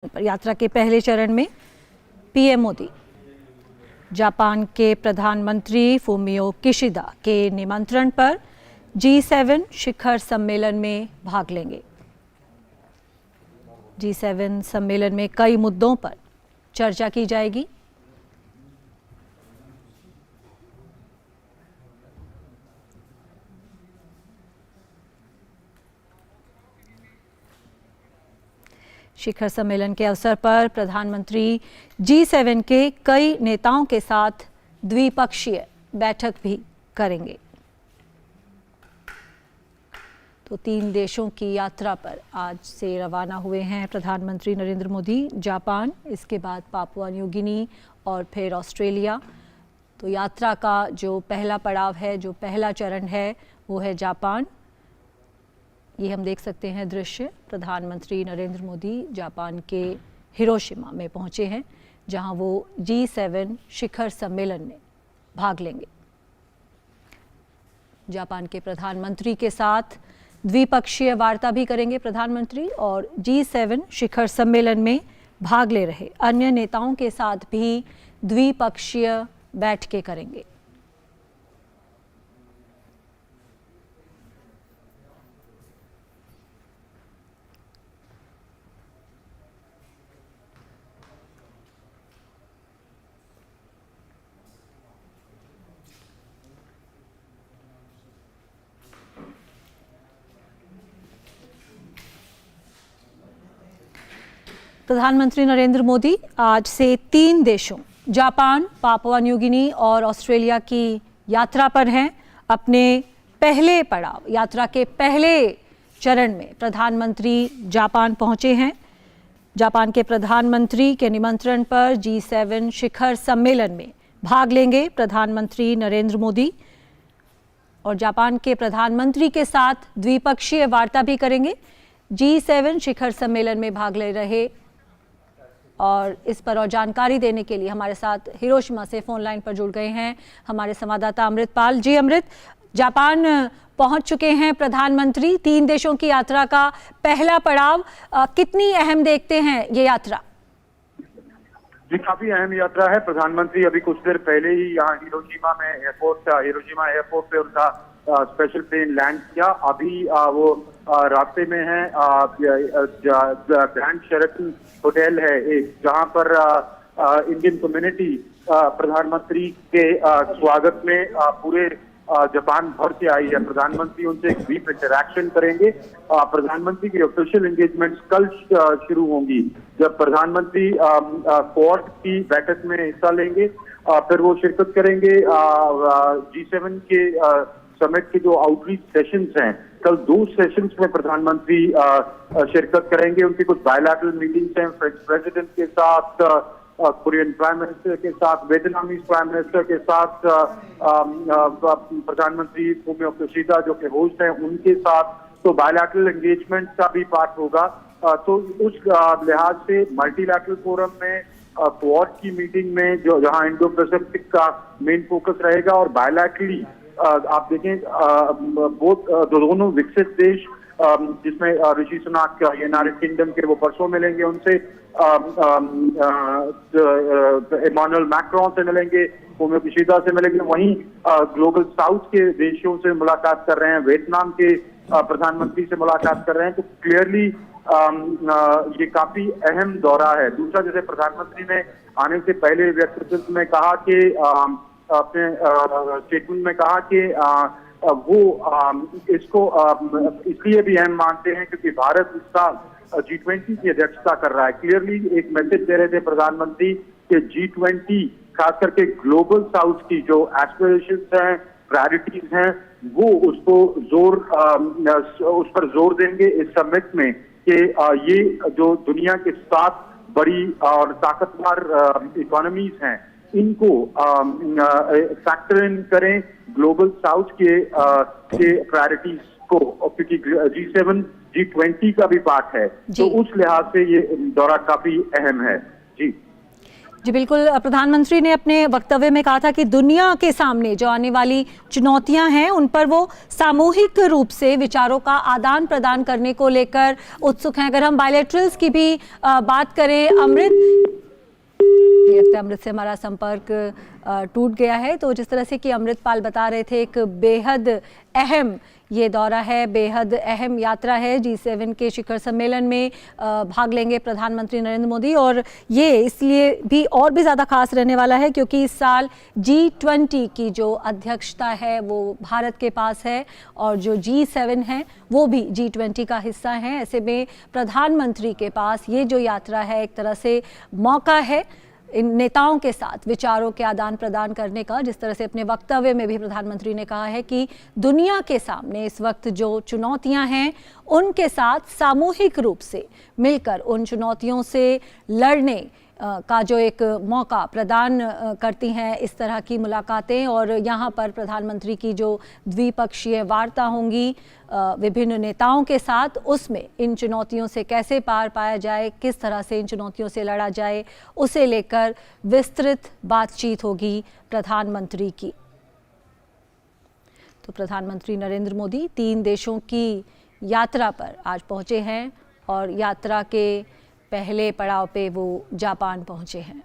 पर यात्रा के पहले चरण में पीएम मोदी जापान के प्रधानमंत्री फूमियो किशिदा के निमंत्रण पर G7 शिखर सम्मेलन में भाग लेंगे। G7 सम्मेलन में कई मुद्दों पर चर्चा की जाएगी। शिखर सम्मेलन के अवसर पर प्रधानमंत्री G7 के कई नेताओं के साथ द्विपक्षीय बैठक भी करेंगे। तो 3 देशों की यात्रा पर आज से रवाना हुए हैं प्रधानमंत्री नरेंद्र मोदी। जापान, इसके बाद पापुआ न्यू गिनी और फिर ऑस्ट्रेलिया। तो यात्रा का जो पहला पड़ाव है, जो पहला चरण है, वो है जापान। ये हम देख सकते हैं दृश्य। प्रधानमंत्री नरेंद्र मोदी जापान के हिरोशिमा में पहुंचे हैं, जहां वो G7 शिखर सम्मेलन में भाग लेंगे। जापान के प्रधानमंत्री के साथ द्विपक्षीय वार्ता भी करेंगे प्रधानमंत्री, और G7 शिखर सम्मेलन में भाग ले रहे अन्य नेताओं के साथ भी द्विपक्षीय बैठकें करेंगे। प्रधानमंत्री नरेंद्र मोदी आज से 3 देशों जापान, पापुआ न्यू गिनी और ऑस्ट्रेलिया की यात्रा पर हैं। अपने पहले पड़ाव, यात्रा के पहले चरण में प्रधानमंत्री जापान पहुंचे हैं। जापान के प्रधानमंत्री के निमंत्रण पर G7 शिखर सम्मेलन में भाग लेंगे प्रधानमंत्री नरेंद्र मोदी, और जापान के प्रधानमंत्री के साथ द्विपक्षीय वार्ता भी करेंगे। G7 शिखर सम्मेलन में भाग ले रहे और इस पर और जानकारी देने के लिए हमारे साथ हिरोशिमा से फोन लाइन पर जुड़ गए हैं हमारे संवाददाता अमृतपाल जी। अमृत, जापान पहुंच चुके हैं प्रधानमंत्री। 3 देशों की यात्रा का पहला पड़ाव, कितनी अहम देखते हैं ये यात्रा? जी, काफी अहम यात्रा है। प्रधानमंत्री अभी कुछ देर पहले ही यहाँ हिरोशिमा एयरपोर्ट पे उनका स्पेशल प्लेन लैंड किया। अभी वो रास्ते में है। ग्रैंड शेराटन होटल है एक, जहां पर इंडियन कम्युनिटी प्रधानमंत्री के स्वागत में पूरे जापान भर से आई है। प्रधानमंत्री उनसे एक ब्रीफ इंटरैक्शन करेंगे। प्रधानमंत्री की ऑफिशियल एंगेजमेंट्स कल शुरू होंगी, जब प्रधानमंत्री क्वाड की बैठक में हिस्सा लेंगे। फिर वो शिरकत करेंगे G7 के समिट के जो आउटरीच सेशंस हैं। कल 2 सेशंस में प्रधानमंत्री शिरकत करेंगे। उनकी कुछ बायलैटरल मीटिंग्स हैं फ्रेंच प्रेसिडेंट के साथ, कोरियन प्राइम मिनिस्टर के साथ, वियतनामीज प्राइम मिनिस्टर के साथ, प्रधानमंत्री फूमियो किशिदा जो कि होस्ट हैं उनके साथ। तो बायलैटरल एंगेजमेंट का भी पार्ट होगा। तो उस लिहाज से मल्टीलैटरल फोरम में, क्वाड की मीटिंग में, जो जहां इंडो पैसिफिक का मेन फोकस रहेगा, और बायलैटरली आप देखें दोनों विकसित देश, जिसमें ऋषि सुनाक यूनाइटेड किंगडम के, वो परसों मिलेंगे उनसे, इमानुएल मैक्रोन से मिलेंगे, फूमियो किशिदा से मिलेंगे। वहीं ग्लोबल साउथ के देशों से मुलाकात कर रहे हैं, वियतनाम के प्रधानमंत्री से मुलाकात कर रहे हैं। तो क्लियरली ये काफी अहम दौरा है। दूसरा, जैसे प्रधानमंत्री ने आने से पहले व्यक्तित्व में कहा कि अपने स्टेटमेंट में कहा कि वो इसको इसलिए भी अहम मानते हैं क्योंकि भारत इस साल G20 की अध्यक्षता कर रहा है। क्लियरली एक मैसेज दे रहे थे प्रधानमंत्री कि G20 खास करके ग्लोबल साउथ की जो एस्पिरेशंस हैं, प्रायोरिटीज हैं, वो उस पर जोर देंगे इस समिट में कि ये जो दुनिया के 7 बड़ी और ताकतवर इकोनॉमीज हैं, इनको फैक्टर इन करें ग्लोबल साउथ के प्रायोरिटीज को, क्योंकि G7 G20 का भी पार्ट है। तो उस लिहाज से ये दौरा काफी अहम है। जी जी बिल्कुल, प्रधानमंत्री ने अपने वक्तव्य में कहा था कि दुनिया के सामने जो आने वाली चुनौतियां हैं उन पर वो सामूहिक रूप से विचारों का आदान प्रदान करने को लेकर उत्सुक हैं। अगर हम बायलैटरल्स की भी बात करें, अमृत से हमारा संपर्क टूट गया है। तो जिस तरह से कि अमृतपाल बता रहे थे, एक बेहद अहम ये दौरा है, बेहद अहम यात्रा है। G7 के शिखर सम्मेलन में भाग लेंगे प्रधानमंत्री नरेंद्र मोदी, और ये इसलिए भी और भी ज़्यादा खास रहने वाला है क्योंकि इस साल G20 की जो अध्यक्षता है वो भारत के पास है, और जो G7 है वो भी G20 का हिस्सा है। ऐसे में प्रधानमंत्री के पास ये जो यात्रा है एक तरह से मौका है इन नेताओं के साथ विचारों के आदान प्रदान करने का। जिस तरह से अपने वक्तव्य में भी प्रधानमंत्री ने कहा है कि दुनिया के सामने इस वक्त जो चुनौतियां हैं उनके साथ सामूहिक रूप से मिलकर उन चुनौतियों से लड़ने का जो एक मौका प्रदान करती हैं इस तरह की मुलाकातें। और यहाँ पर प्रधानमंत्री की जो द्विपक्षीय वार्ता होंगी विभिन्न नेताओं के साथ, उसमें इन चुनौतियों से कैसे पार पाया जाए, किस तरह से इन चुनौतियों से लड़ा जाए, उसे लेकर विस्तृत बातचीत होगी प्रधानमंत्री की। तो प्रधानमंत्री नरेंद्र मोदी 3 देशों की यात्रा पर आज पहुंचे हैं और यात्रा के पहले पड़ाव पे वो जापान पहुंचे हैं।